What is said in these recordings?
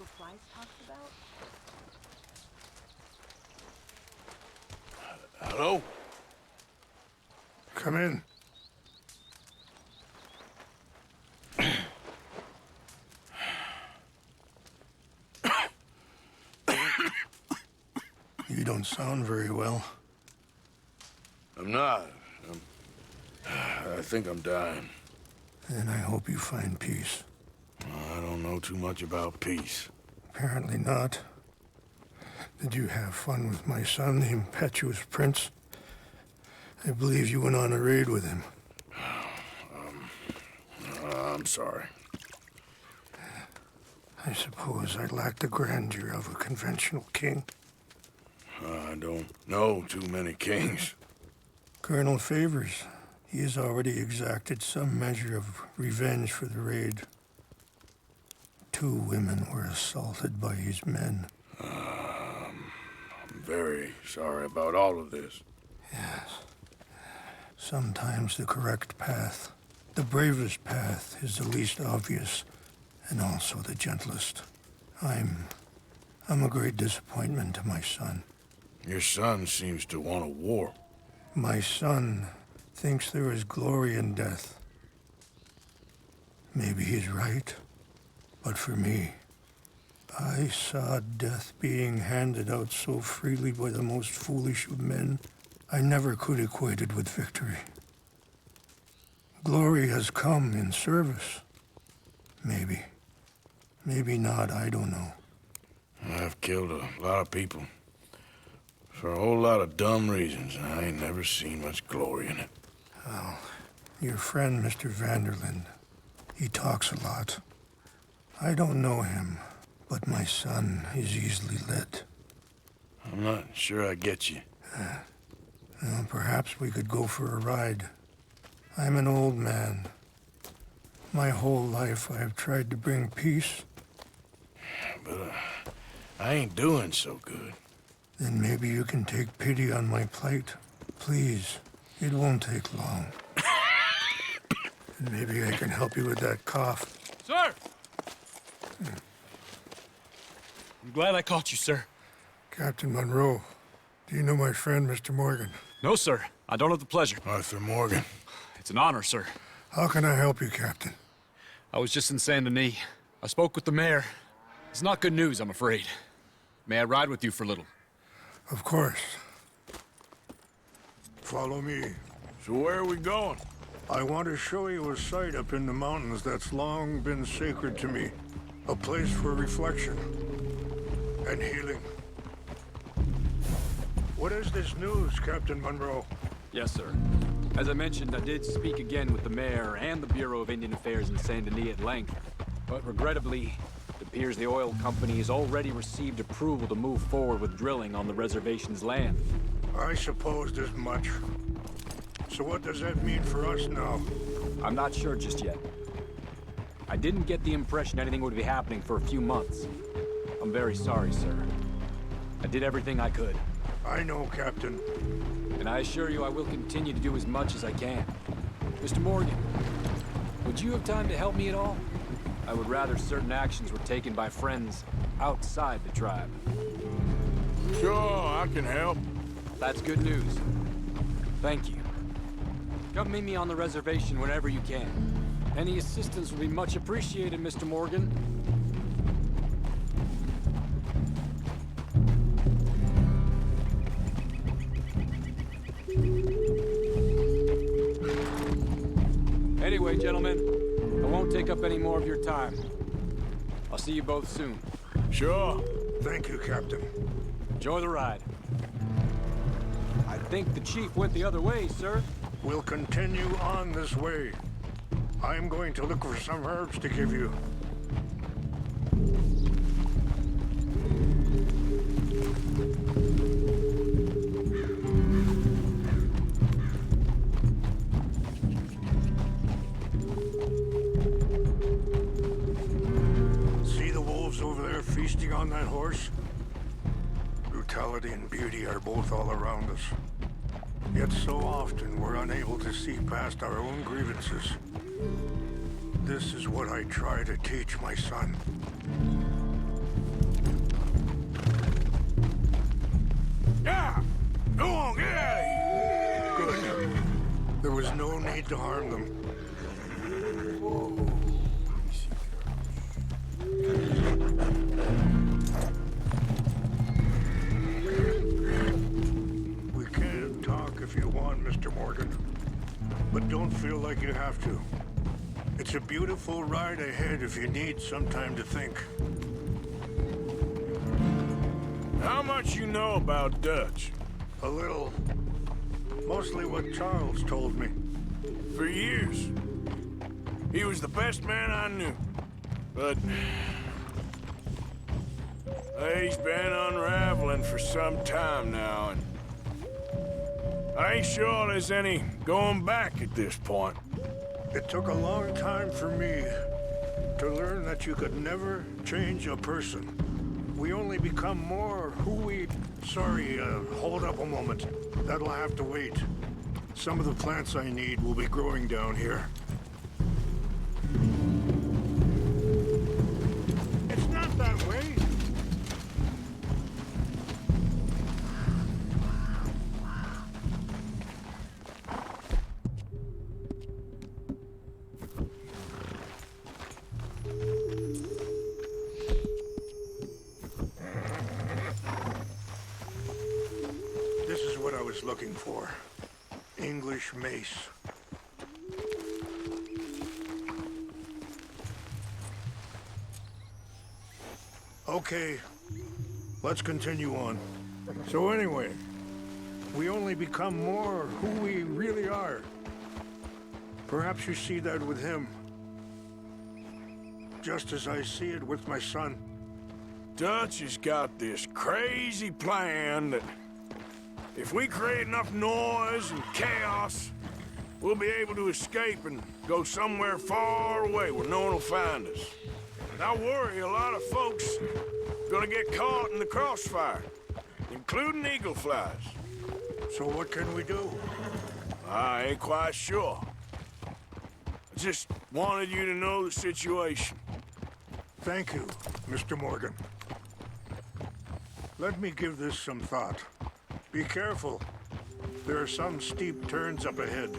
supplies talks about? Hello? Come in. You don't sound very well. I'm not. I think I'm dying. And I hope you find peace. I don't know too much about peace. Apparently not. Did you have fun with my son, the impetuous prince? I believe you went on a raid with him. I'm sorry. I suppose I lack the grandeur of a conventional king. I don't know too many kings. Colonel Favors, he has already exacted some measure of revenge for the raid. 2 women were assaulted by his men. I'm very sorry about all of this. Yes. Sometimes the correct path, the bravest path, is the least obvious, and also the gentlest. I'm a great disappointment to my son. Your son seems to want a war. My son thinks there is glory in death. Maybe he's right, but for me, I saw death being handed out so freely by the most foolish of men, I never could equate it with victory. Glory has come in service. Maybe. Maybe not, I don't know. I've killed a lot of people. For a whole lot of dumb reasons, and I ain't never seen much glory in it. Well, your friend, Mr. Vanderlyn, he talks a lot. I don't know him, but my son is easily led. I'm not sure I get you. Well, perhaps we could go for a ride. I'm an old man. My whole life I have tried to bring peace. But I ain't doing so good. Then maybe you can take pity on my plight. Please, it won't take long. And maybe I can help you with that cough. Sir! I'm glad I caught you, sir. Captain Monroe, do you know my friend, Mr. Morgan? No, sir. I don't have the pleasure. Arthur Morgan. It's an honor, sir. How can I help you, Captain? I was just in Saint Denis. I spoke with the mayor. It's not good news, I'm afraid. May I ride with you for a little? Of course. Follow me. So where are we going? I want to show you a site up in the mountains that's long been sacred to me. A place for reflection and healing. What is this news, Captain Monroe? Yes, sir. As I mentioned, I did speak again with the mayor and the Bureau of Indian Affairs in Saint Denis at length. But regrettably, it appears the oil company has already received approval to move forward with drilling on the reservation's land. I supposed as much. So what does that mean for us now? I'm not sure just yet. I didn't get the impression anything would be happening for a few months. I'm very sorry, sir. I did everything I could. I know, Captain. And I assure you I will continue to do as much as I can. Mr. Morgan, would you have time to help me at all? I would rather certain actions were taken by friends outside the tribe. Sure, I can help. That's good news. Thank you. Come meet me on the reservation whenever you can. Any assistance would be much appreciated, Mr. Morgan. Anyway, gentlemen, I won't take up any more of your time. I'll see you both soon. Sure. Thank you, Captain. Enjoy the ride. I think the chief went the other way, sir. We'll continue on this way. I'm going to look for some herbs to give you. See the wolves over there feasting on that horse? Brutality and beauty are both all around us. Yet so often we're unable to see past our own grievances. This is what I try to teach my son. was no need to harm them. We can talk if you want, Mr. Morgan. But don't feel like you have to. It's a beautiful ride ahead if you need some time to think. How much you know about Dutch? A little. Mostly what Charles told me. For years. He was the best man I knew. But he's been unraveling for some time now, and I ain't sure there's any going back at this point. It took a long time for me to learn that you could never change a person. We only become more who we... Sorry, hold up a moment. That'll have to wait. Some of the plants I need will be growing down here. It's not that way. This is what I was looking for. English mace. Okay, let's continue on. So anyway, we only become more who we really are. Perhaps you see that with him. Just as I see it with my son. Dutch has got this crazy plan that if we create enough noise and chaos, we'll be able to escape and go somewhere far away where no one will find us. And I worry a lot of folks are gonna get caught in the crossfire, including eagle flies. So what can we do? I ain't quite sure. I just wanted you to know the situation. Thank you, Mr. Morgan. Let me give this some thought. Be careful. There are some steep turns up ahead,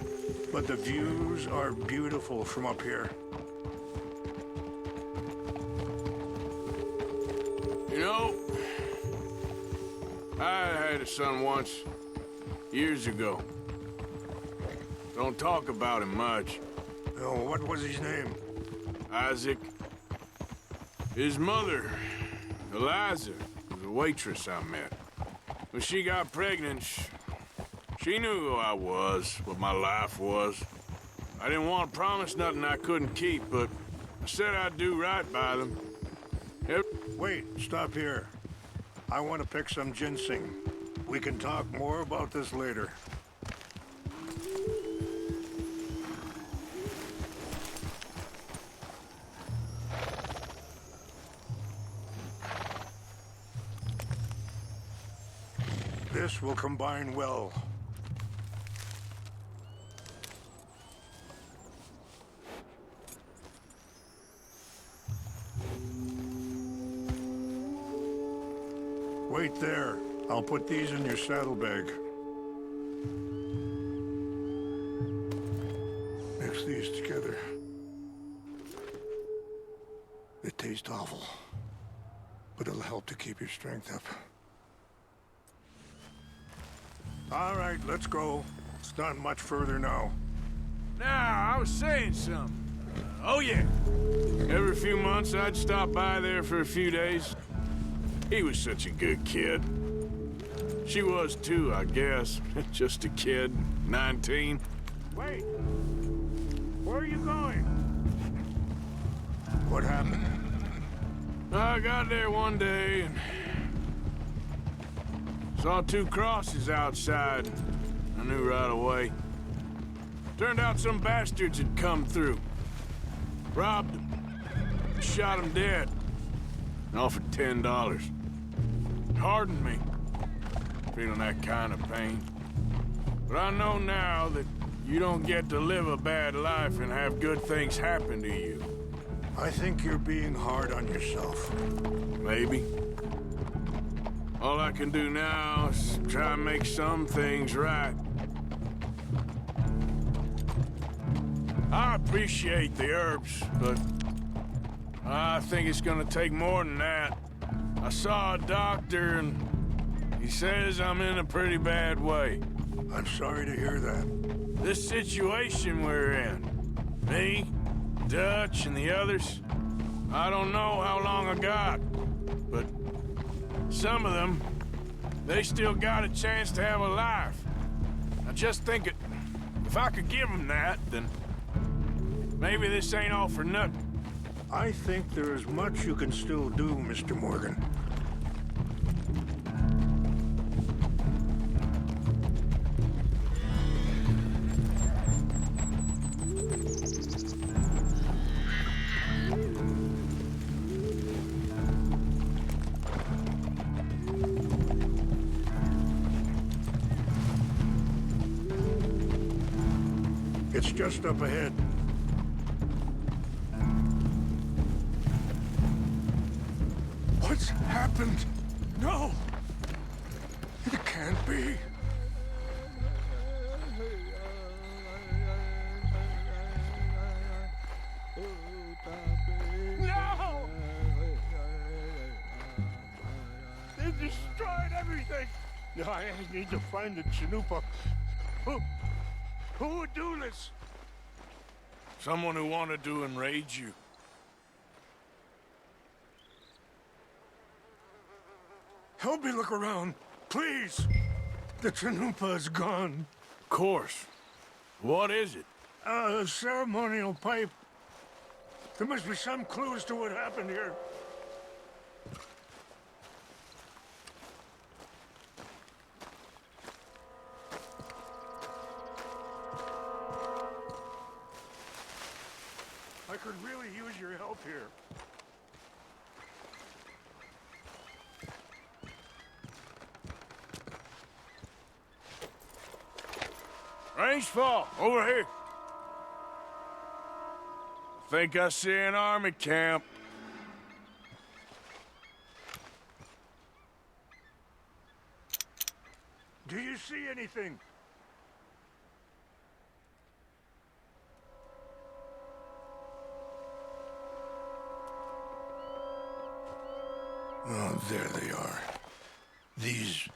but the views are beautiful from up here. You know, I had a son once, years ago. Don't talk about him much. Oh, what was his name? Isaac. His mother, Eliza, was a waitress I met. When she got pregnant, she knew who I was, what my life was. I didn't want to promise nothing I couldn't keep, but I said I'd do right by them. Wait, stop here. I want to pick some ginseng. We can talk more about this later. This will combine well. Wait there. I'll put these in your saddlebag. Mix these together. It tastes awful, but it'll help to keep your strength up. All right, let's go. It's not much further now. Now, I was saying something. Oh, yeah. Every few months, I'd stop by there for a few days. He was such a good kid. She was too, I guess. Just a kid, 19. Wait! Where are you going? What happened? I got there one day and saw two crosses outside. I knew right away. Turned out some bastards had come through. Robbed them. Shot them dead. And offered $10. Hardened me. Feeling that kind of pain. But I know now that you don't get to live a bad life and have good things happen to you. I think you're being hard on yourself. Maybe. All I can do now is try and make some things right. I appreciate the herbs, but I think it's gonna take more than that. I saw a doctor and he says I'm in a pretty bad way. I'm sorry to hear that. This situation we're in, me, Dutch, and the others, I don't know how long I got, but some of them, they still got a chance to have a life. I just think if I could give them that, then maybe this ain't all for nothing. I think there is much you can still do, Mr. Morgan. It's just up ahead. What's happened? No! It can't be. No! They destroyed everything! I need to find the Chanupa. Who would do this? Someone who wanted to enrage you. Help me look around, please. The Chanupa is gone. Of course. What is it? A ceremonial pipe. There must be some clues to what happened here. I could really use your help here. Range fall, over here. I think I see an army camp. Do you see anything? Oh, there they are. These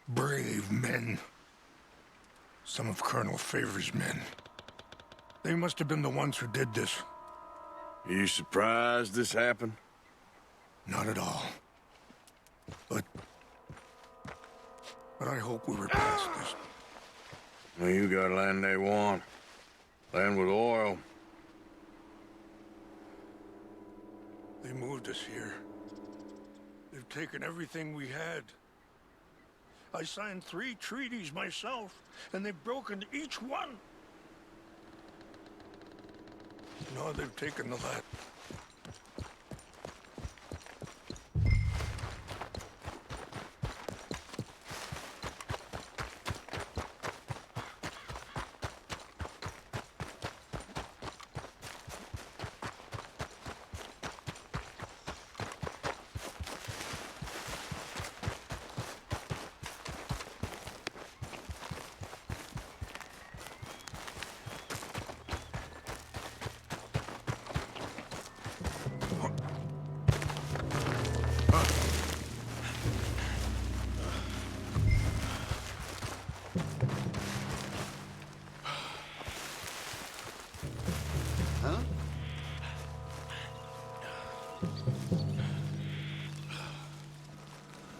brave men. Some of Colonel Favor's men. They must have been the ones who did this. Are you surprised this happened? Not at all. But I hope we were past this. Well, you got land they want. Land with oil. They moved us here. They've taken everything we had. I signed 3 treaties myself, and they've broken each one. Now they've taken the land.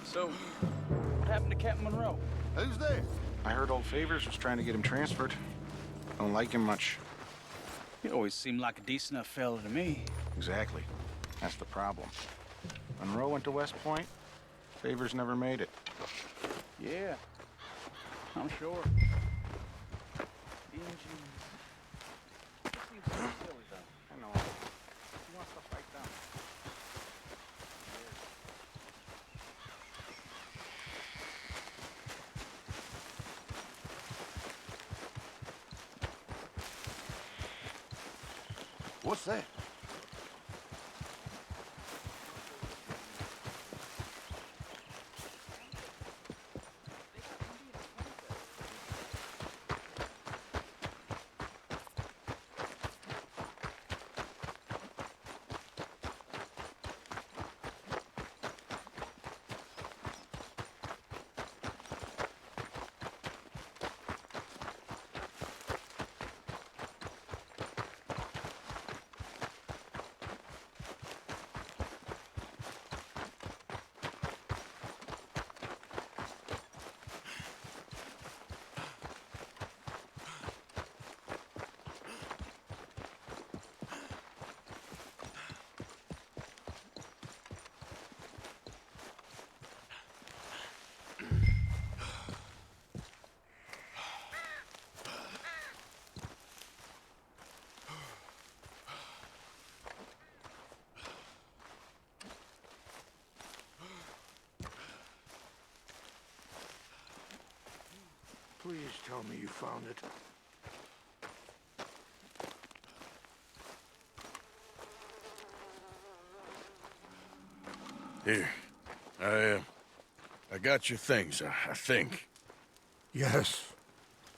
So, what happened to Captain Monroe? Who's there? I heard old Favors was trying to get him transferred. Don't like him much. He always seemed like a decent enough fella to me. Exactly. That's the problem. Monroe went to West Point. Favors never made it. Yeah, I'm sure. Engines. It seems so silly, though. I know. He wants to fight them. What's that? Please tell me you found it. Here. I got your things, I think. Yes.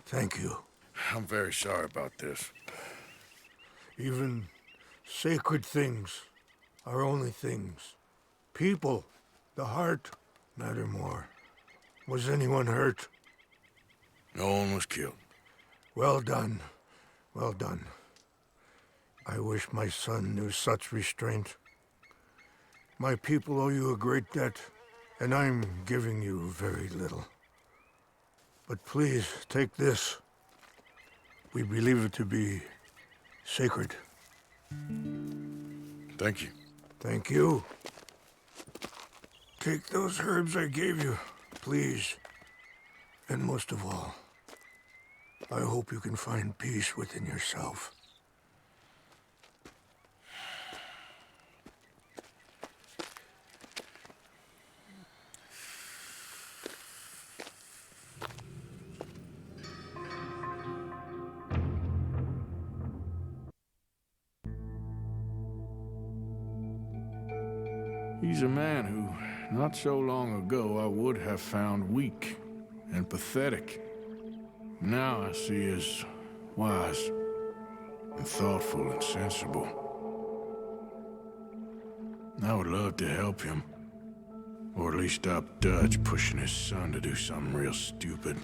Thank you. I'm very sorry about this. Even sacred things are only things. People, the heart, matter more. Was anyone hurt? No one was killed. Well done. Well done. I wish my son knew such restraint. My people owe you a great debt, and I'm giving you very little. But please, take this. We believe it to be sacred. Thank you. Thank you. Take those herbs I gave you, please. And most of all, I hope you can find peace within yourself. He's a man who, not so long ago, I would have found weak and pathetic. Now I see as wise and thoughtful and sensible. I would love to help him, or at least stop Dutch pushing his son to do something real stupid.